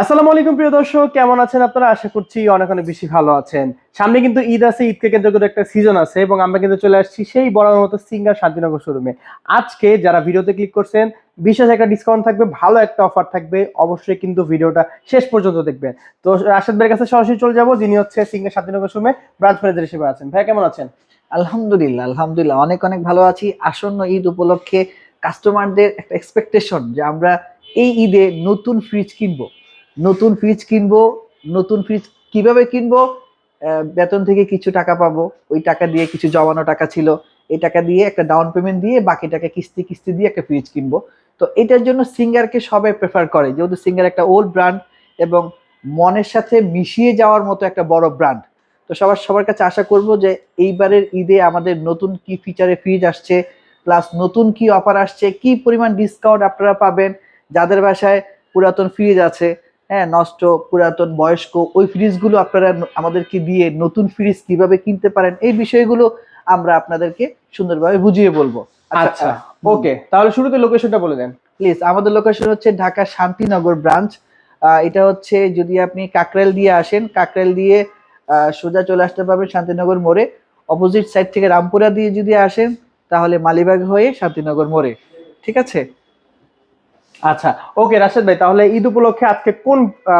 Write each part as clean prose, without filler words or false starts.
আসসালামু আলাইকুম প্রিয় দর্শক, কেমন আছেন আপনারা? আশা করছি অনেক অনেক বেশি ভালো আছেন। সামনে কিন্তু ঈদ আছে, ঈদকে কেন্দ্র করে একটা সিজন আছে এবং আমরা কিন্তু চলে আসছি সেই বড় মতো সিঙ্গার শান্তিনগর শোরুমে। আজকে যারা ভিডিওতে ক্লিক করছেন, বিশেষ একটা ডিসকাউন্ট থাকবে, ভালো একটা অফার থাকবে, অবশ্যই কিন্তু ভিডিওটা শেষ পর্যন্ত দেখবেন। তো রাশেদ ভাইয়ের কাছে সরাসরি চলে যাব, যিনি হচ্ছে সিঙ্গার শান্তিনগর শোরুমে ব্রাঞ্চ ম্যানেজার হিসেবে আছেন। ভাই কেমন আছেন? আলহামদুলিল্লাহ আলহামদুলিল্লাহ অনেক অনেক ভালো আছি। আসন্ন ঈদ উপলক্ষে কাস্টমারদের একটা এক্সপেকটেশন যে আমরা এই ঈদে নতুন ফ্রিজ কিনবো। নতুন ফ্রিজ কিভাবে কিনবো? বেতন থেকে কিছু টাকা পাবো, ওই টাকা দিয়ে কিছু জমানো টাকা ছিল, এই টাকা দিয়ে একটা ডাউন পেমেন্ট দিয়ে বাকি টাকা কিস্তি কিস্তি দিয়ে একটা ফ্রিজ কিনবো। তো এটার জন্য সিঙ্গারকে সবাই প্রেফার করে, যেহেতু সিঙ্গার একটা ওল্ড ব্র্যান্ড এবং মনের সাথে মিশিয়ে যাওয়ার মতো একটা বড় ব্র্যান্ড। তো সবার কাছে আশা করব যে এইবারের ঈদে আমাদের নতুন কি ফিচারে ফ্রিজ আসছে, প্লাস নতুন কি অফার আসছে, কি পরিমাণ ডিসকাউন্ট আপনারা পাবেন। যাদের বাসায় পুরাতন ফ্রিজ আছে, হ্যাঁ, নষ্ট পুরাতন বয়স্ক, ওই ফ্রিজগুলো আপনারা আমাদেরকে দিয়ে নতুন ফ্রিজ কিভাবে কিনতে পারেন, এই বিষয়গুলো আমরা আপনাদেরকে সুন্দরভাবে বুঝিয়ে বলবো। আচ্ছা, ওকে, তাহলে শুরুতে লোকেশনটা বলে দেন প্লিজ। আমাদের লোকেশন হচ্ছে ঢাকা শান্তিনগর ব্রাঞ্চ। এটা হচ্ছে, যদি আপনি কাকরাইল দিয়ে আসেন, কাকরাইল দিয়ে সোজা চলে আসতে পারবেন শান্তিনগর মোড়ে। অপোজিট সাইড থেকে রামপুরা দিয়ে যদি আসেন, তাহলে মালিবাগ হয়ে শান্তিনগর মোড়ে। ঠিক আছে। আচ্ছা, ওকে রাশেদ ভাই, তাহলে ঈদ উপলক্ষে আজকে কোন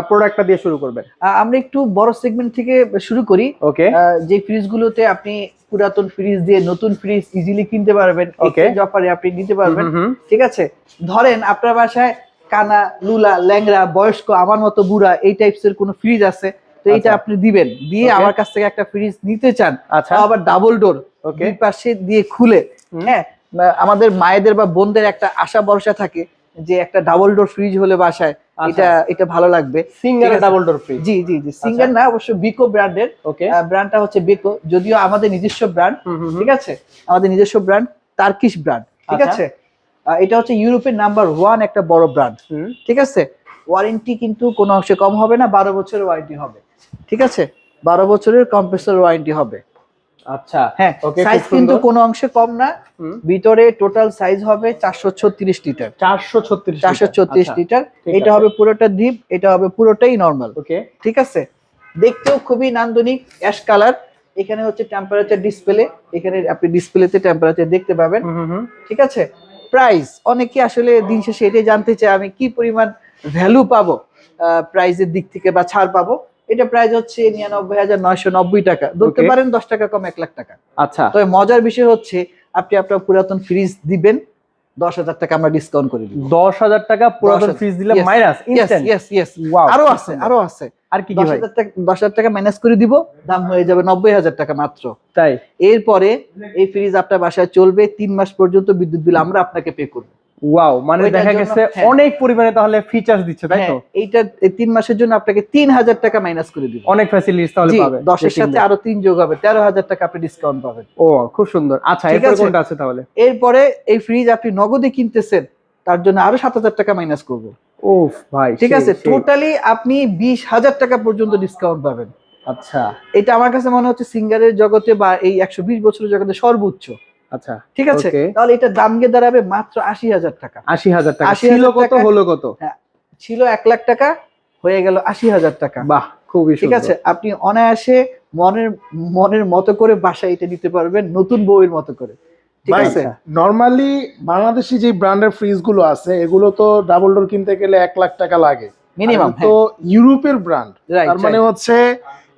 প্রোডাক্টটা দিয়ে শুরু করবেন? আমরা একটু বড় সেগমেন্ট থেকে শুরু করি। ওকে। যে ফ্রিজগুলোতে আপনি পুরাতন ফ্রিজ দিয়ে নতুন ফ্রিজ ইজিলি কিনতে পারবেন, Okay. এক্সচেঞ্জ অফারে আপনি নিতে পারবেন। হুম। ঠিক আছে। ধরেন আপনার বাসায় কানা, লুলা, ল্যাংড়া, বয়স্ক, আমার মতো বুড়া এই টাইপসের কোনো ফ্রিজ আছে, তো এইটা আচ্ছা। আপনি দিবেন, দিয়ে Okay. আমার কাছ থেকে একটা ফ্রিজ নিতে চান, আচ্ছা। তাও আবার ডাবল ডোর, Okay. দুই পাশে দিয়ে খুলে। হ্যাঁ, আমাদের মায়েদের বা বোনদের একটা আশা ভরসা থাকে যে একটা ডাবল ডোর ফ্রিজ হলে বাসায় এটা এটা ভালো লাগবে। সিঙ্গারের ডাবল ডোর ফ্রিজ? জি জি জি, সিঙ্গার না, অবশ্য বিকো ব্র্যান্ডের। ওকে। ব্র্যান্ডটা হচ্ছে বিকো, যদিও আমাদের নিজস্ব ব্র্যান্ড। ঠিক আছে, আমাদের নিজস্ব ব্র্যান্ড, টার্কিশ ব্র্যান্ড। ঠিক আচ্ছা। আছে। এটা হচ্ছে ইউরোপের নাম্বার 1 একটা বড় ব্র্যান্ড। ঠিক আছে। ওয়ারেন্টি কিন্তু কোনো অংশে কম হবে না, 12 বছরের ওয়ারেন্টি হবে। ঠিক আছে, 12 বছরের কম্প্রেসর ওয়ারেন্টি হবে। আচ্ছা, হ্যাঁ, ওকে, সাইজ কিন্তু কোনো অংশে কম না। ভিতরে টোটাল সাইজ হবে 436 লিটার। 436 লিটার। এটা হবে পুরোটা ডিপ, এটা হবে পুরোটাই নরমাল। ওকে। ঠিক আছে। দেখতেও খুবই নান্দনিক, অ্যাশ কালার। এখানে হচ্ছে টেম্পারেচার ডিসপ্লে, এখানে আপনি ডিসপ্লেতে টেম্পারেচার দেখতে পাবেন। ঠিক আছে। প্রাইস, অনেকে আসলে দিন শেষে এটাই জানতে চায় আমি কি পরিমাণ ভ্যালু পাবো প্রাইসের দিক থেকে বা ছাড় পাবো। এটা প্রাইস হচ্ছে 99,990 টাকা, ধরতে পারেন 10 টাকা কম 1 লাখ টাকা। আচ্ছা। তবে মজার বিষয় হচ্ছে, আপনি আপনার পুরাতন ফ্রিজ দিবেন, 10,000 টাকা আমরা ডিসকাউন্ট করে দিব। 10,000 টাকা পুরাতন ফ্রিজ দিলে মাইনাস ইনস্ট্যান্ট? ইয়েস। আরো আছে। আর কি কি ভাই? 10,000 টাকা মাইনাস করে দিব, দাম হয়ে যাবে 90,000 টাকা মাত্র। তাই? এরপরে এই ফ্রিজ আপনার বাসায় চলবে 3 মাস পর্যন্ত, বিদ্যুৎ বিল আমরা আপনাকে পে করব। ওয়াও, মানে দেখা গেছে অনেক পরিমাণে তাহলে ফিচারস দিচ্ছে, তাই তো? এইটা 3 মাসের জন্য আপনাকে 3,000 টাকা মাইনাস করে দিব। অনেক ফ্যাসিলিটিস তাহলে পাবে। 10 এর সাথে আরো 3 যোগ হবে, 13,000 টাকা আপনি ডিসকাউন্ট পাবেন। ও, খুব সুন্দর। আচ্ছা, এরপর কোনটা আছে তাহলে? এরপরে এই ফ্রিজ আপনি নগদে কিনতেছেন, তার জন্য আরো 7,000 টাকা মাইনাস করব। ওফ ভাই, ঠিক আছে, টোটালি আপনি 20,000 টাকা পর্যন্ত ডিসকাউন্ট পাবেন। আচ্ছা। এটা আমার কাছে মনে হচ্ছে সিঙ্গারের জগতে বা এই 120 বছরের জগতে সর্বোচ্চ। আচ্ছা, ঠিক আছে। তাহলে এটা দাম গিয়ে দাঁড়াবে মাত্র 80,000 টাকা। 80,000 টাকা ছিল, কত হলো কত? হ্যাঁ, ছিল 1 লাখ টাকা, হয়ে গেল 80,000 টাকা। বাহ, খুবই সুন্দর। ঠিক আছে, আপনি অনায়াসে মনের মতো করে বাসায় এটা নিতে পারবেন, নতুন বউয়ের মতো করে। ঠিক আছে। নরমালি বাংলাদেশি যে ব্র্যান্ডের ফ্রিজ গুলো আছে, এগুলো তো ডাবল ডোর কিনতে গেলে 1 লাখ টাকা লাগে মিনিমাম। তো ইউরোপের ব্র্যান্ড, তার মানে হচ্ছে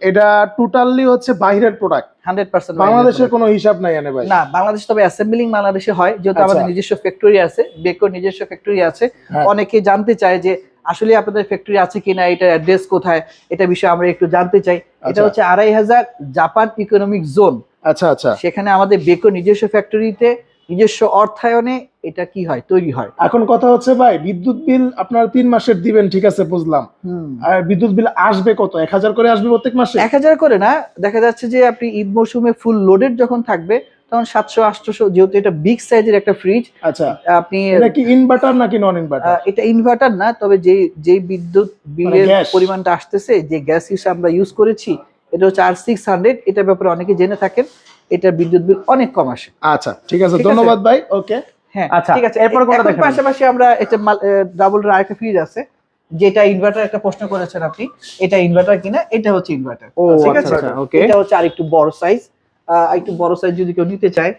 এটা টোটালি হচ্ছে বাইরের প্রোডাক্ট, 100% বাংলাদেশের কোনো হিসাব নাই এনে ভাই? না, বাংলাদেশ তবে অ্যাসেম্বলিং বাংলাদেশে হয়, যেহেতু আমাদের নিজস্ব ফ্যাক্টরি আছে, বেকোর নিজস্ব ফ্যাক্টরি আছে। অনেকে জানতে চায় যে আসলে আপনাদের ফ্যাক্টরি আছে কিনা, এটা অ্যাড্রেস কোথায়, এটা বিষয়ে আমরা একটু জানতে চাই। এটা হচ্ছে 2,500 জাপান ইকোনমিক জোন। আচ্ছা আচ্ছা। সেখানে আমাদের বেকোর নিজস্ব ফ্যাক্টরিতে নিজস্ব অর্থায়নে এটা কি হয়, তৈরি হয়। এখন কথা হচ্ছে ভাই, বিদ্যুৎ বিল আপনার 3 মাসের দিবেন, ঠিক আছে, বুঝলাম। আর বিদ্যুৎ বিল আসবে কত? 1,000 করে আসবে প্রত্যেক মাসে? 1,000 করে না, দেখা যাচ্ছে যে আপনি ঈদ মৌসুমে ফুল লোডেড যখন থাকবে, তখন 700-800, যেহেতু এটা বিগ সাইজের একটা ফ্রিজ। আচ্ছা, আপনি এটা কি ইনভার্টার নাকি নন ইনভার্টার? এটা ইনভার্টার না, তবে যেই বিদ্যুৎ বিলের পরিমাণটা আসতেছে, যে গ্যাস হিসেবে আমরা ইউজ করেছি, এটা হচ্ছে R600। এটার ব্যাপারে অনেকে জেনে থাকেন, এটা বিদ্যুৎ বিল অনেক কম আসে। আচ্ছা, ঠিক আছে, ধন্যবাদ ভাই। ওকে, হ্যাঁ, আচ্ছা, ঠিক আছে। এরপর কোনটা দেখাবেন? পাশাপাশি আমরা এটা ডাবল ডোর আরেকটা ফ্রিজ আছে, যেটা ইনভার্টার একটা প্রশ্ন করেছেন আপনি, এটা ইনভার্টার কিনা, এটা হচ্ছে ইনভার্টার। ও ঠিক আচ্ছা আছে, আচ্ছা, ওকে। এটা হচ্ছে আরেকটু বড় সাইজ, একটু বড় সাইজ যদি কেউ নিতে চায়,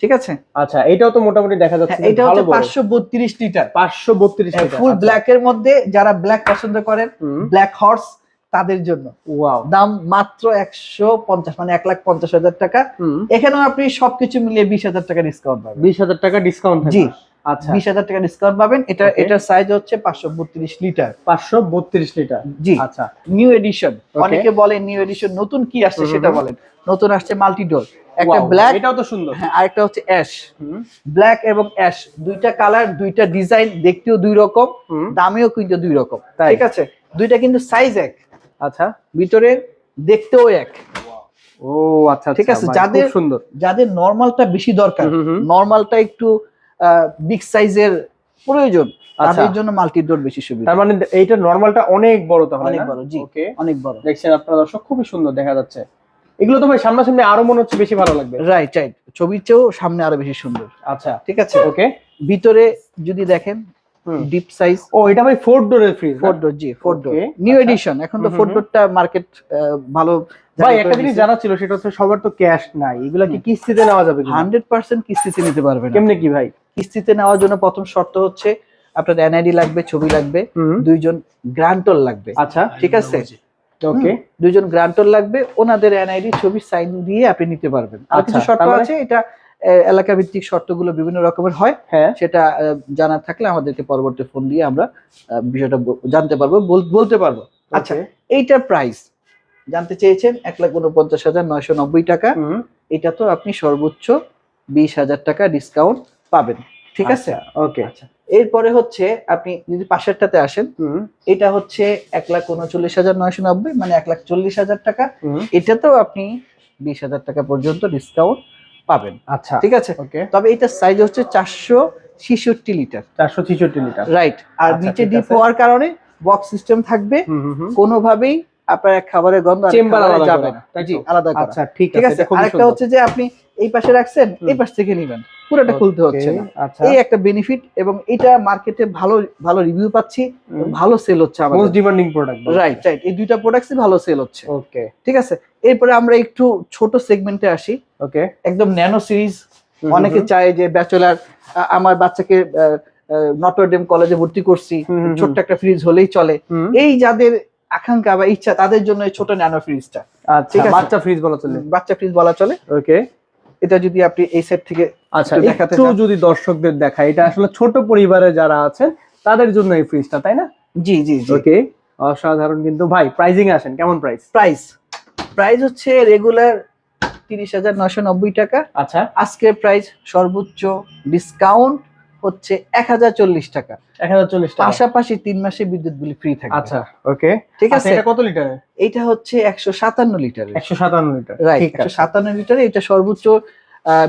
ঠিক আছে। আচ্ছা, এটাও তো মোটামুটি দেখা যাচ্ছে হ্যাঁ, যে এটা ভালো হচ্ছে বড়। 532 লিটার 532 লিটার। ফুল ব্ল্যাক এর মধ্যে, যারা ব্ল্যাক পছন্দ করেন, হুম। ব্ল্যাক হর্স, তাদের জন্য। ওয়াও। দাম মাত্র 150, মানে 1,50,000 টাকা। হুম। এখানেও আপনি সবকিছু মিলিয়ে 20,000 টাকা ডিসকাউন্ট পাবেন। 20,000 টাকা ডিসকাউন্ট জি। আচ্ছা, 20,000 টাকা ডিসকাউন্ট পাবেন। এটা Okay. এটার সাইজ হচ্ছে 532 লিটার। 532 লিটার। জি। আচ্ছা, নিউ এডিশন, Okay. অনেকে বলেন নিউ এডিশন, নতুন কি আসছে হুম, সেটা হুম। বলেন। নতুন আসছে মাল্টি ডোর, একটা Wow, ব্ল্যাক, এটাও তো সুন্দর। হ্যাঁ, আরেকটা হচ্ছে অ্যাশ। হুম। ব্ল্যাক এবং অ্যাশ, দুইটা কালার, দুইটা ডিজাইন, দেখতেও দুই রকম, হুম। দামেও কিন্তু দুই রকম। তাই? ঠিক আছে, দুইটা কিন্তু সাইজ এক, আচ্ছা। ভিতরে দেখতেও এক। ও আচ্ছা, ঠিক আছে, ভাই, যাদের খুব সুন্দর। যাদের নরমালটা বেশি দরকার, হুম, হুম। নরমালটা একটু বিগ সাইজের প্রয়োজন, আচ্ছা। তাদের জন্য মাল্টি ডোর বেশি সুবিধা। তার মানে এইটা নরমালটা অনেক বড় তাহলে অনেক না? বড়, জি, ওকে। অনেক বড়। দেখছেন আপনারা দর্শক, খুবই সুন্দর দেখা যাচ্ছে। এগুলো তো ভাই সামনাসামনি আরো মনে হচ্ছে বেশি ভালো লাগবে। রাইট রাইট, ছবির চেয়েও সামনে আরো বেশি সুন্দর। আচ্ছা, ঠিক আছে, ওকে। ভিতরে যদি দেখেন, হুম। ডিপ সাইজ, ও এটা ভাই 4 ডোরের ফ্রিজ। 4 ডোর, জি 4 ডোর, Okay, নিউ আচ্ছা। এডিশন। এখন তো হুম, 4 হুম, ডোরটা মার্কেট ভালো ভাই একটা জিনিস জানা ছিল, সেটা হচ্ছে সবার তো ক্যাশ নাই, এগুলা কি কিস্তিতে নেওয়া যাবে কিনা? 100% কিস্তিতে নিতে পারবেন। কেমনে কি ভাই? কিস্তিতে নেওয়ার জন্য প্রথম শর্ত হচ্ছে আপনার এনআইডি লাগবে, ছবি লাগবে, হুম। দুইজন গ্রান্টর লাগবে। আচ্ছা, ঠিক আছে, ওকে। দুইজন গ্রান্টর লাগবে, ওনাদের এনআইডি ছবি সাইন দিয়ে আপনি নিতে পারবেন। আর কিছু আচ্ছা, শর্ত তার মানে- আছে, এটা এলাকা ভিত্তিক শর্তগুলো বিভিন্ন রকমের হয়। হ্যাঁ। সেটা জানা থাকলে আমাদেরকে পরবর্তী ফোন দিয়ে আমরা বিষয়টা জানতে পারবো, বলতে পারবো। আচ্ছা, Okay. এইটার প্রাইস জানতে চেয়েছেন 1,49,990 টাকা। হুম। এটা তো আপনি সর্বোচ্চ 20,000 টাকা ডিসকাউন্ট পাবেন। ঠিক আছে, ওকে। আচ্ছা। এরপরে হচ্ছে আপনি যদি পাশেরটাতে আসেন, হুম। এটা হচ্ছে 1,39,990, মানে 1,40,000 টাকা। হুম। এটাতেও আপনি 20,000 টাকা পর্যন্ত ডিসকাউন্ট পাবেন। আচ্ছা, ঠিক আছে, ওকে। তবে এটার সাইজ হচ্ছে 466 লিটার। 466 লিটার। রাইট, আর আচ্ছা, নিচে ঠিক ডিপ আছে। হওয়ার কারণে বক্স সিস্টেম থাকবে, হুম, হুম, হুম। কোনোভাবেই আপনার এক খাবারের গন্ধ আরেক চেম্বার খাবারে আলাদা যাবে করা, না। তাই জি, তো? আলাদা করা। আচ্ছা, ঠিক ঠিক আছে, আছে, এটা খুবই আরেকটা সুন্দর। হচ্ছে যে আপনি এই পাশে রাখছেন, হুম। এই পাশ থেকে নেবেন, পুরোটা খুলতে হচ্ছে না। আচ্ছা, এই একটা বেনিফিট, এবং এটা মার্কেটে ভালো ভালো রিভিউ পাচ্ছি, হুম। ভালো সেল হচ্ছে মোস্ট আমাদের। Demanding product. রাইট রাইট, এই দুইটা প্রোডাক্টসই ভালো সেল হচ্ছে। ওকে, ঠিক আছে, এরপরে আমরা একটু ছোট সেগমেন্টে আসি, ওকে। একদম ন্যানো সিরিজ। হুম, অনেকে হুম। চায় যে ব্যাচেলার, আমার বাচ্চাকে নটরডেম কলেজে ভর্তি করছি, হুম, হুম, ছোট্ট একটা ফ্রিজ হলেই চলে, হুম। এই যাদের আকাঙ্ক্ষা বা ইচ্ছা, তাদের জন্য এই ছোট ন্যানো ফ্রিজটা। আচ্ছা, ঠিক আছে। বাচ্চা ফ্রিজ বলা চলে। বাচ্চা ফ্রিজ বলা চলে। ওকে। এটা যদি আপনি এই সেট থেকে আচ্ছা, একটু দেখাতে একটু চান। যদি দর্শকদের দেখায়, এটা আসলে ছোট পরিবারে যারা আছেন তাদের জন্য এই ফ্রিজটা, তাই না? জি জি জি। ওকে, অসাধারণ। কিন্তু ভাই প্রাইজিং আসেন, কেমন প্রাইস? প্রাইস হচ্ছে রেগুলার 30,990 টাকা। আচ্ছা, আজকের প্রাইস সর্বোচ্চ ডিসকাউন্ট হচ্ছে 1,040 টাকা। 1040 টাকা। পাশাপাশি 3 মাসে বিদ্যুৎ বিল ফ্রি থাকবে। আচ্ছা, ওকে। ঠিক আচ্ছা, আছে, এটা কত লিটারে? এটা হচ্ছে 157 লিটারের। 157 লিটার। রাইট, ঠিক আছে। 157 লিটারে। এটা সর্বোচ্চ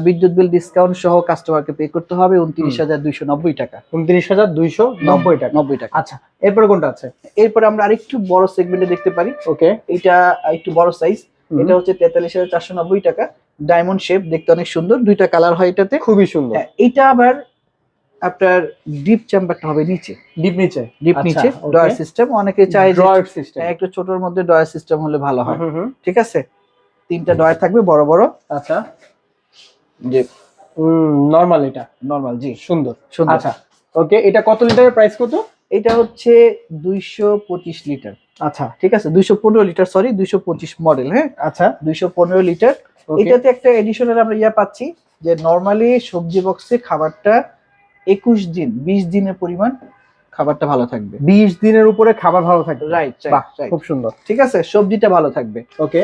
বিদ্যুৎ বিল ডিসকাউন্ট সহ কাস্টমারকে পে করতে হবে 29,290 টাকা। 29,290 টাকা। 90 টাকা। আচ্ছা, এরপরে কোনটা আছে? এরপরে আমরা আরেকটু বড় সেগমেন্টে দেখতে পারি। ওকে। এটা একটু বড় সাইজ, এটা হচ্ছে 43,490 টাকা। ডায়মন্ড শেপ, দেখতে অনেক সুন্দর, দুইটা কালার হয় এটাতে। খুবই সুন্দর। হ্যাঁ, এটা আবার আপনার ডিপ চেম্বারটা হবে নিচে, ডিপ নিচে। ডিপ আচ্ছা, নিচে, ওকে। Drawer system. অনেকে চায় যে ড্রয়ার সিস্টেম। একটু ছোটর মধ্যে ডয়ার সিস্টেম হলে ভালো হয়। হুম, হুম। ঠিক আছে, 3টা ডয়ার থাকবে বড় বড়। আচ্ছা, যে নরমাল এটা। নরমাল, জি, সুন্দর। সুন্দর। আচ্ছা, ওকে। এটা কত লিটারের প্রাইস কত? এটা হচ্ছে 225 লিটার। আচ্ছা, ঠিক আছে, 215 লিটার, সরি 225 মডেল। হ্যাঁ, আচ্ছা, 215 লিটার। ওকে। এটাতে একটা এডিশনাল আমরা পাচ্ছি, যে নরমালি সবজি বক্সে খাবারটা 21 দিন 20 দিনের পরিমাণ খাবারটা ভালো থাকবে। 20 দিনের উপরে খাবার ভালো থাকবে। রাইট বাহ, রাইট, খুব সুন্দর। ঠিক আছে, সবজিটা ভালো থাকবে, ওকে।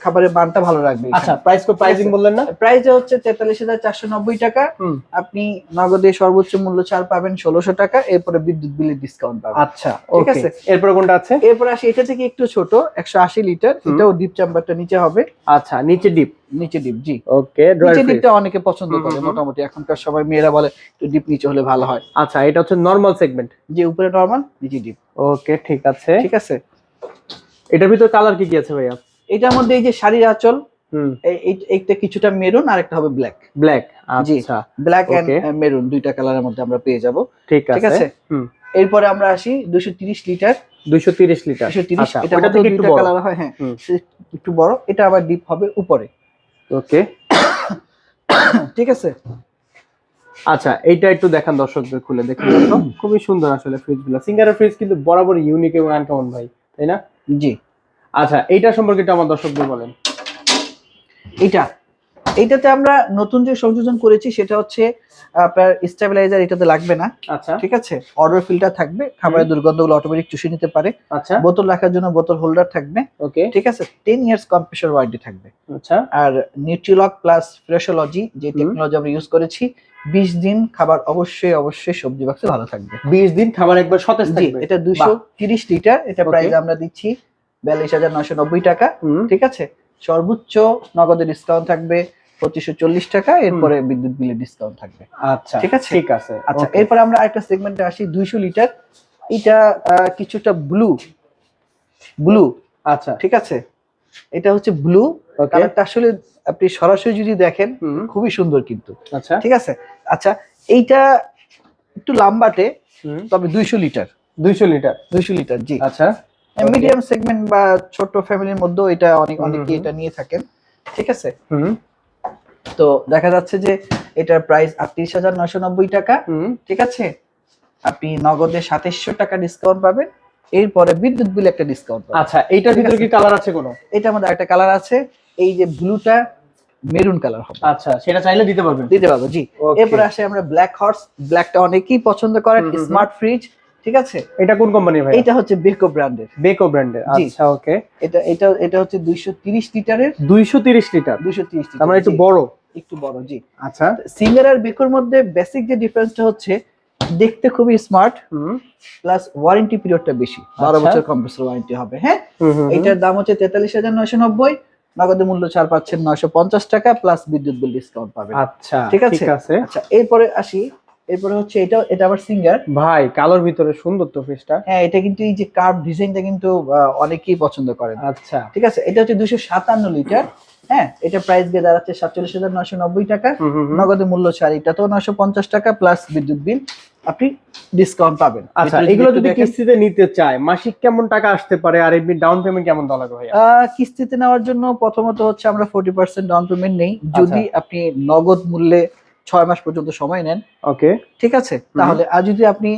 খাবারের মানটা ভালো রাখবে। আচ্ছা, প্রাইসিং বললেন না? প্রাইস হচ্ছে 43,490 টাকা। হুম। আপনি নগদে সর্বোচ্চ মূল্য ছাড় পাবেন 1600 টাকা, এরপরে বিদ্যুৎ বিলের ডিসকাউন্ট পাবেন। আচ্ছা, ঠিক ওকে। আছে। এরপরে কোনটা আছে? এরপর আসি, এটা থেকে একটু ছোট, 180 লিটার। এটাও ডিপ চেম্বারটা নিচে হবে। আচ্ছা, নিচে ডিপ। নিচে ডিপ, জি। ওকে, নিচে ডিপটা অনেকে পছন্দ হুম, করে, হুম, হুম। মোটামুটি এখনকার সবাই মেয়েরা বলে একটু ডিপ নিচে হলে ভালো হয়। আচ্ছা, এটা হচ্ছে নরমাল সেগমেন্ট। যে উপরে নরমাল, নিচে ডিপ। ওকে, ঠিক আছে। ঠিক আছে, এটার ভিতরে কালার কি কি আছে ভাইয়া? এটার মধ্যে এই যে শাড়ির আঁচল, হুম। এইটা কিছুটা মেরুন, আর একটা হবে ব্ল্যাক। ব্ল্যাক। জি, আচ্ছা, ব্ল্যাক এন্ড Okay. মেরুন, দুইটা কালারের মধ্যে আমরা পেয়ে যাব। ঠিক ঠিক আছে। আছে। হুম। এরপরে আমরা আসি 230 লিটার। 230 লিটার। 230, আচ্ছা, এটা ওটা মধ্যে থেকে একটু দুইটা বড়। কালার হয়, হ্যাঁ হুম। সে একটু বড়, এটা আবার ডিপ হবে উপরে। ওকে, ঠিক আছে। আচ্ছা এইটা একটু দেখান দর্শকদের খুলে দেখুন দর্শক, খুবই সুন্দর আসলে ফ্রিজগুলো। সিঙ্গারের ফ্রিজ কিন্তু বরাবর ইউনিক এবং আনকমন ভাই, তাই না? জি, আচ্ছা এইটা সম্পর্কে একটু আমার দর্শকদের বলেন। এইটাতে আমরা নতুন যে সংযোজন করেছি সেটা হচ্ছে আপনার স্টেবিলাইজার এটাতে লাগবে না। আচ্ছা ঠিক আছে, অর্ডার ফিল্টার থাকবে, খাবারের দুর্গন্ধগুলো অটোমেটিক চুষে নিতে পারে। আচ্ছা বোতল রাখার জন্য বোতল হোল্ডার থাকবে। ওকে ঠিক আছে, 10 ইয়ার্স কম্প্রেসর ওয়ারেন্টি থাকবে। আচ্ছা আর নিউট্রিলক প্লাস ফ্রেশোলজি যে টেকনোলজি আমরা ইউজ করেছি, 20 দিন খাবার অবশ্যই অবশ্যই সবজি বাক্সে ভালো থাকবে। 20 দিন খাবার একবার সতেজ জি, থাকবে। এটা 230 লিটার, এটা Okay. প্রাইস আমরা দিচ্ছি 42,990 টাকা। হুম। ঠিক আছে, সর্বোচ্চ নগদে ডিসকাউন্ট থাকবে 2540 টাকা, এরপরে বিদ্যুৎ বিলের ডিসকাউন্ট থাকবে। আচ্ছা ঠিক আছে? ঠিক আছে। আচ্ছা, okay. এরপর আমরা আরেকটা সেগমেন্টে আসি, 200 লিটার। এটা কিছুটা ব্লু। আচ্ছা ঠিক আছে, এটা হচ্ছে ব্লু ওকে কালারটা। আসলে আপনি সরাসরি যদি দেখেন হুম খুবই সুন্দর কিন্তু। আচ্ছা ঠিক আছে, আচ্ছা এইটা একটু লাম্বাটে, হুম তবে 200 লিটার। 200 লিটার। 200 লিটার, জি। আচ্ছা মিডিয়াম সেগমেন্ট বা ছোট ফ্যামিলির মধ্যেও এটা অনেকেই হুম। এটা নিয়ে থাকেন। ঠিক আছে, হুম তো দেখা যাচ্ছে যে এটার প্রাইস 38,990 টাকা। হুম ঠিক আছে, আপনি নগদে 2700 টাকা ডিসকাউন্ট পাবেন, এরপরে বিদ্যুৎ বিল একটা ডিসকাউন্ট পাবেন। আচ্ছা এইটার ঠিক ভিতরে আছে। কি কালার আছে কোনো? এটা আমাদের একটা কালার আছে, এই যে ব্লুটা মেরুন কালার হবে, আচ্ছা সেটা চাইলে দিতে পারবেন। দিতে পারবো, জি। Okay. এরপরে আসে আমরা ব্ল্যাক হর্স। ব্ল্যাকটা অনেকেই পছন্দ করেন, হুম, হুম, স্মার্ট ফ্রিজ। ঠিক আছে, এটা কোন কোম্পানি ভাই? এটা হচ্ছে বেকো ব্র্যান্ডের। বেকো ব্র্যান্ডের। জি। আচ্ছা ওকে, এটা হচ্ছে 230 লিটারের। 230 লিটার, 230 লিটার, তার মানে একটু জি, বড়। একটু বড়, জি। আচ্ছা সিঙ্গার আর বেকোর মধ্যে বেসিক যে ডিফারেন্সটা হচ্ছে, দেখতে খুবই স্মার্ট, হুম প্লাস ওয়ারেন্টি পিরিয়ডটা বেশি, 12 আচ্ছা। বছর কম্প্রেসর ওয়ারেন্টি হবে। হ্যাঁ, হুম হুম, হুম। এটার দাম হচ্ছে 43,990, নগদে মূল্য ছাড় পাচ্ছেন 950 টাকা, প্লাস বিদ্যুৎ বিল ডিসকাউন্ট পাবেন। আচ্ছা ঠিক আছে, আচ্ছা এরপরে আসি, এরপরে হচ্ছে এটা আবার সিঙ্গার। ভাই কালোর ভিতরে সুন্দর তো ফ্রিজটা। হ্যাঁ, এটা কিন্তু এই যে কার্ভ ডিজাইনটা কিন্তু অনেকেই পছন্দ করেন। আচ্ছা ঠিক আছে, এটা হচ্ছে 257 লিটার। হ্যাঁ, এটা প্রাইস দিয়ে দাঁড়াচ্ছে 47,990 টাকা, হুম হুম, হুম। নগদে মূল্য ছাড় এটাতেও 950 টাকা, প্লাস বিদ্যুৎ বিল আপনি ডিসকাউন্ট পাবেন। আচ্ছা ভিতরে এগুলো একটু যদি দেখেন, কিস্তিতে নিতে চায় মাসিক কেমন টাকা আসতে পারে, আর এমনি ডাউন পেমেন্ট কেমন দেওয়া লাগবে ভাইয়া? কিস্তিতে নেওয়ার জন্য প্রথমত হচ্ছে আমরা 40% ডাউন পেমেন্ট নেই, যদি আপনি নগদ মূল্যে 6 মাস পর্যন্ত সময় নেন। ওকে ঠিক আছে, তাহলে আর যদি আপনি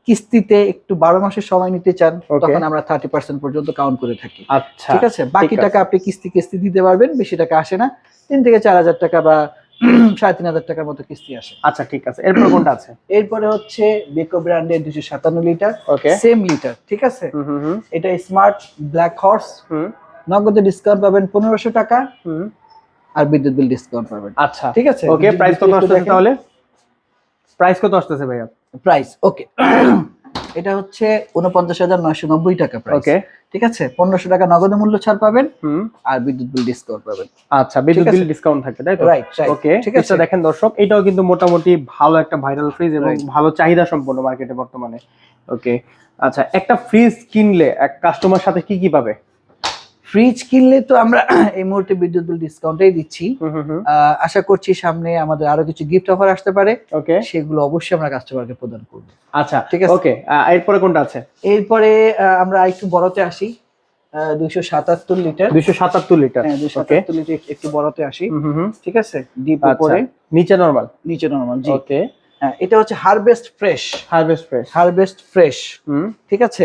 কিস্তিতে একটু 12 মাসের সময় নিতে চান, Okay. তখন আমরা 30% পর্যন্ত কাউন্ট করে থাকি। আচ্ছা ঠিক আছে, বাকি ঠিক টাকা আছে। আপনি কিস্তি দিতে পারবেন, বেশি টাকা আসে না, 3 থেকে 4,000 টাকা বা 3,500 টাকার মতো কিস্তি আসে। আচ্ছা ঠিক আছে, এরপর কোনটা আছে? এরপরে হচ্ছে বেকো ব্র্যান্ডের 257 লিটার, ওকে সেম লিটার। ঠিক আছে, হুম হুম হুম এটা স্মার্ট ব্ল্যাক হর্স, হুম নগদে ডিসকাউন্ট পাবেন 1500 টাকা, হুম আর বিদ্যুৎ বিল ডিসকাউন্ট পাবেন। আচ্ছা ঠিক আছে, ওকে, প্রাইস কত একটু আসতেছে দেখেন। তাহলে? প্রাইস কত আসতেছে ভাইয়া? প্রাইস ওকে, এটা হচ্ছে 49,990 টাকা প্রাইস। ওকে ঠিক আছে, 1500 টাকা নগদ মূল্য ছাড় পাবেন, হুম আর বিদ্যুৎ বিল ডিসকাউন্ট পাবেন। আচ্ছা বিদ্যুৎ ঠিক বিল আছে। ডিসকাউন্ট থাকবে তাই তো? রাইট, ওকে ঠিক ফ্রিজটা আছে। দেখেন দর্শক, এটাও কিন্তু মোটামুটি ভালো একটা ভাইরাল ফ্রিজ এবং Right. ভালো চাহিদা সম্পন্ন মার্কেটে বর্তমানে। ওকে আচ্ছা, একটা ফ্রিজ কিনলে এক কাস্টমার সাথে কি কি পাবে? ফ্রিজ কিনলে তো আমরা এই মুহূর্তে বিদ্যুৎ বিল ডিসকাউন্টেই দিচ্ছি। হুম হুম হুম আশা করছি সামনে আমাদের আরো কিছু গিফট অফার আসতে পারে, ওকে সেগুলো অবশ্যই আমরা কাস্টমারকে প্রদান করব। আচ্ছা ঠিক আছে। ওকে, এরপরে কোনটা আছে? এরপরে আমরা একটু বড়তে আসি, 277 লিটার। 277 লিটার। হ্যাঁ, ওকে 277 লিটার, একটু বড়তে আসি। হুম হুম হুম ঠিক আছে, ডিপ আচ্ছা, উপরে, নিচে নরমাল। নিচে নরমাল, জি। ওকে হ্যাঁ, এটা হচ্ছে হারভেস্ট ফ্রেশ। Harvest fresh. হুম ঠিক আছে,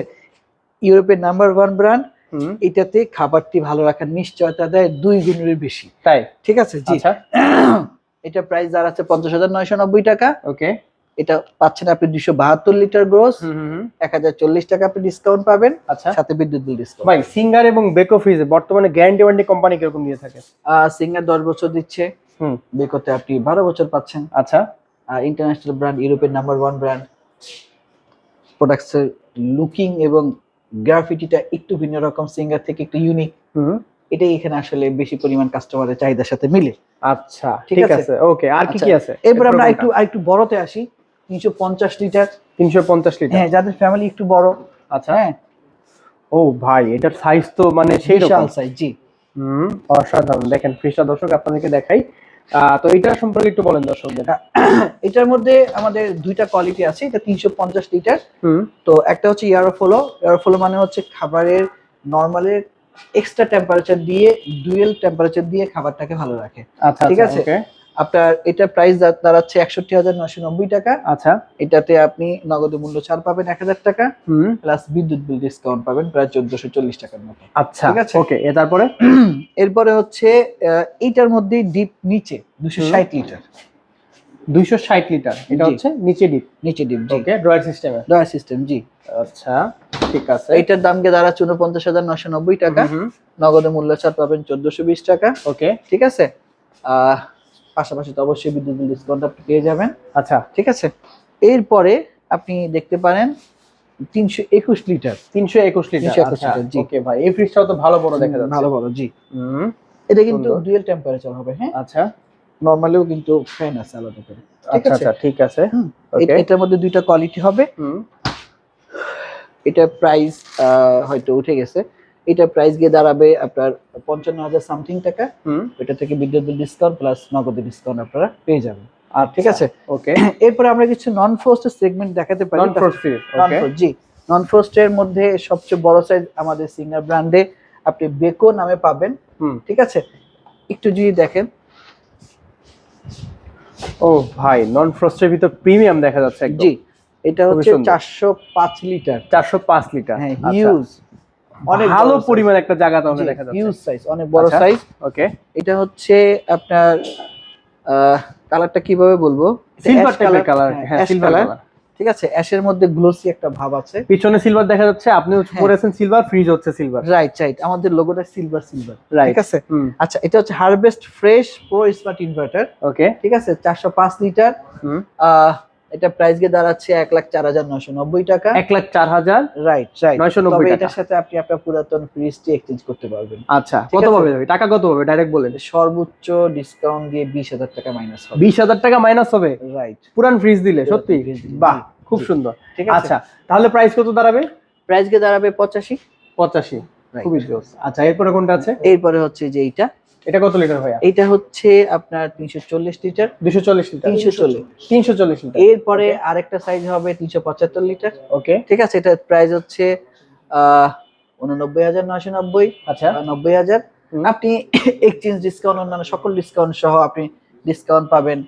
ইউরোপের নাম্বার 1 ব্র্যান্ড। হুম এটাতে খাবারটি ভালো রাখার নিশ্চয়তা দেয় 2 গুণের বেশি। তাই? ঠিক আছে, জি। আচ্ছা এটা প্রাইস দাঁড়াচ্ছে 50,990 টাকা। ওকে এটা পাচ্ছেন আপনি 272 লিটার গ্রোস, হুম হুম হুম 1040 টাকা আপনি ডিসকাউন্ট পাবেন, আচ্ছা সাথে বিদ্যুৎ বিল ডিসকাউন্ট। ভাই সিঙ্গার এবং বেকো ফ্রিজে বর্তমানে গ্যারান্টি ওয়ারেন্টি কোম্পানি কিরকম দিয়ে থাকে? সিঙ্গার 10 বছর দিচ্ছে, হুম বেকোতে আপনি 12 বছর পাচ্ছেন। আচ্ছা ইন্টারন্যাশনাল ব্র্যান্ড, ইউরোপের নাম্বার 1 ব্র্যান্ড। প্রোডাক্টসের লুকিং এবং গ্রাফিটিটা একটু ভিন্ন রকম, সিঙ্গার থেকে একটু ইউনিক। হুম এটাই এখানে আসলে বেশি পরিমাণ কাস্টমারের চাহিদার সাথে মিলে। আচ্ছা ঠিক ঠিক আছে। আছে ওকে, আর কি আচ্ছা, কি আছে? এরপর আমরা একটু বড়তে আসি, 350 লিটার। 350 লিটার। হ্যাঁ, যাদের ফ্যামিলি একটু বড়। আচ্ছা হ্যাঁ, ও ভাই এটার সাইজ তো মানে সেই রকম। বিশাল সাইজ, জি। হুম অসাধারণ, দেখেন ফ্রিজটা দর্শক আপনাদেরকে দেখাই, তো এটা সম্পর্কে একটু বলেন দর্শকদের। এটার মধ্যে আমাদের দুইটা কোয়ালিটি আছে, এটা 350 লিটার। হুম। তো একটা হচ্ছে এয়ারোফ্লো। এয়ারোফ্লো মানে হচ্ছে খাবারের নরমালের এক্সট্রা টেম্পারেচার দিয়ে ডুয়েল টেম্পারেচার দিয়ে খাবারটাকে ভালো রাখে। আচ্ছা ঠিক আছে। ওকে। আপনার এটা প্রাইস দাঁড়াচ্ছে 61,990 টাকা। আচ্ছা। এটাতে আপনি নগদে মূল্য ছাড় পাবেন 1000 টাকা, হুম। প্লাস বিদ্যুৎ বিল ডিসকাউন্ট পাবেন প্রায় 1440 টাকার মতো। আচ্ছা ঠিক আছে। ওকে, তারপরে এরপরে হচ্ছে এইটার মধ্যেই ডিপ নিচে 260 লিটার। 260 লিটার, এটা জি। হচ্ছে নিচে ডিপ। নিচে ডিপ, জি। ওকে, ড্রয়ার সিস্টেমে। ডয়ার সিস্টেম, জি। আচ্ছা ঠিক আছে। এইটার দাম গিয়ে দাঁড়াচ্ছে 49,990 টাকা। নগদে মূল্য ছাড় পাবেন 1420 টাকা। ওকে ঠিক আছে। পাশাপাশি তো অবশ্যই বিদ্যুৎ বিল ডিসকাউন্ট আপনি পেয়ে যাবেন। আচ্ছা। ঠিক আছে। এরপরে আপনি দেখতে পারেন 321 লিটার। 321 লিটার। 321 আচ্ছা লিটার, জি। ওকে ভাই, এই ফ্রিজটাও তো ভালো বড় দেখা যাচ্ছে। ভালো বড়, জি। হুম। এটা কিন্তু সুন্দর। ডুয়েল টেম্পারেচার হবে, হ্যাঁ। আচ্ছা নরমালিও কিন্তু ফ্যান আছে আলাদা করে। ঠিক আচ্ছা আছে। আচ্ছা ঠিক আছে। হুম। ওকে। এটার মধ্যে দুইটা কোয়ালিটি হবে। হুম। এটার প্রাইস হয়তো উঠে গেছে। এটার প্রাইস গিয়ে দাঁড়াবে আপনার 55,000 সামথিং টাকা। হুম। এটা থেকে বিদ্যুৎ বিল ডিসকাউন্ট প্লাস নগদ ডিসকাউন্ট আপনারা পেয়ে যাবেন। ঠিক আছে। ওকে। এরপরে আমরা কিছু নন ফ্রস্টেড সেগমেন্ট দেখাতে পারি। Non frost fridge. Non okay. Frost, জি। নন ফ্রস্টের মধ্যে সবচেয়ে বড় সাইজ আমাদের সিঙ্গার ব্র্যান্ডে আপনি বেকো নামে পাবেন। হুম। ঠিক আছে। একটু যদি দেখেন, ও ভাই, নন ফ্রস্টের ভিতর প্রিমিয়াম দেখা যাচ্ছে একদম। জি। এটা খুবই হচ্ছে সুন্দর। 405 লিটার। 405 লিটার। হ্যাঁ, আচ্ছা। হিউজ। অনেক ভালো পরিমাণ একটা জায়গা তাহলে দেখা যাচ্ছে। হিউজ সাইজ, অনেক বড় আচ্ছা, সাইজ। ওকে। এটা হচ্ছে আপনার কালারটা কিভাবে বলবো, সিলভার টাইপের কালার। হ্যাঁ, সিলভার কালার। ঠিক আছে। অ্যাশের মধ্যে গ্লোসি একটা ভাব আছে। পিছনে সিলভার দেখা যাচ্ছে, আপনি হ্যাঁ। পরেছেন সিলভার, ফ্রিজ হচ্ছে সিলভার। রাইট রাইট, আমাদের লোগোটা সিলভার। Right. ঠিক আছে। হুম। আচ্ছা, এটা হচ্ছে harvest fresh pro smart inverter. Okay. ঠিক আছে। 405 লিটার। হুম। এটা প্রাইস গিয়ে দাঁড়াচ্ছে 1,04,990 টাকা। 1,04,990 রাইট রাইট। তবে টাকা। এটার সাথে আপনি আপনার পুরাতন ফ্রিজটি এক্সচেঞ্জ করতে পারবেন। আচ্ছা, ঠিক কত আছে। পাবে টাকা, কত পাবে ডাইরেক্ট বলেন। সর্বোচ্চ ডিসকাউন্ট দিয়ে 20,000 টাকা মাইনাস হবে। 20,000 টাকা মাইনাস হবে রাইট। পুরান ফ্রিজ দিলে? পুরান সত্যি? ফ্রিজ দিলে, বাহ, জি, খুব জি। সুন্দর। ঠিক আছে। আচ্ছা, তাহলে প্রাইস কত দাঁড়াবে? প্রাইস গিয়ে দাঁড়াবে 85। 85। Right. খুবই জোস। আচ্ছা, এরপরে কোনটা আছে? এরপরে হচ্ছে যে এইটা। এটা কত লিটার ভাইয়া? এটা হচ্ছে আপনার 340 লিটার। 240 লিটার। 340। 340 লিটার। এরপরে আরেকটা সাইজ হবে 375 লিটার। ওকে। ঠিক আছে। এটার প্রাইস হচ্ছে 89,990। আচ্ছা। 90,000। হুম। আপনি এক্সচেঞ্জ ডিসকাউন্ট অন্যান্য সকল ডিসকাউন্ট সহ আপনি ডিসকাউন্ট পাবেন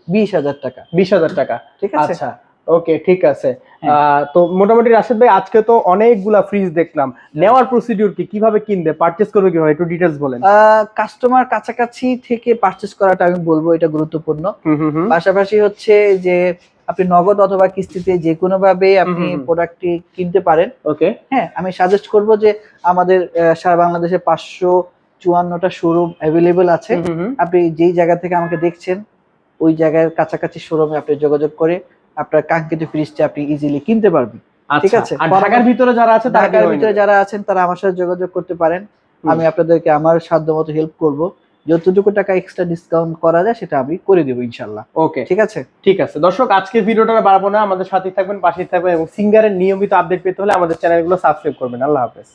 20,000 টাকা। 20,000 টাকা। ঠিক আছে। আচ্ছা ওকে, ঠিক আছে। হ্যাঁ। তো মোটামুটি রাশেদ ভাই, আজকে তো অনেকগুলা ফ্রিজ দেখলাম। নেওয়ার প্রসিডিউর কি, কিভাবে কিনবে, পারচেজ করবে কিভাবে, একটু ডিটেইলস বলেন। কাস্টমার কাছাকাছি থেকে পারচেজ করাটা আমি বলবো এটা গুরুত্বপূর্ণ। হুম হুম হুম। পাশাপাশি হচ্ছে যে আপনি নগদ অথবা কিস্তিতে যে কোনো ভাবে আপনি প্রোডাক্টটি কিনতে পারেন। ওকে। হ্যাঁ, আমি সাজেস্ট করব যে আমাদের সারা বাংলাদেশে 554টা শোরুম অ্যাভেলেবল আছে। আপনি যেই জায়গা থেকে আমাকে দেখছেন ওই জায়গার কাছাকাছি শোরুমে আপনি যোগাযোগ করে আপনার কাঙ্ক্ষিত ফ্রিজটি আপনি ইজিলি কিনতে পারবেন। ঠিক আছে। আর ঢাকার ভিতরে যারা আছে, ঢাকার ভিতরে যারা আছেন তারা আমার সাথে যোগাযোগ করতে পারেন। আমি আপনাদেরকে আমার সাধ্যমতো হেল্প করব। যতটুকু টাকা এক্সট্রা ডিসকাউন্ট করা যায় সেটা আমি করে দেবো ইনশাল্লাহ। ওকে, ঠিক আছে। ঠিক আছে দর্শক, আজকে ভিডিওটা বাড়াবো না, আমাদের সাথেই থাকবেন, পাশেই থাকবেন এবং সিঙ্গারের নিয়মিত আপডেট পেতে হলে আমাদের চ্যানেলগুলো সাবস্ক্রাইব করবেন। আল্লাহ হাফেজ।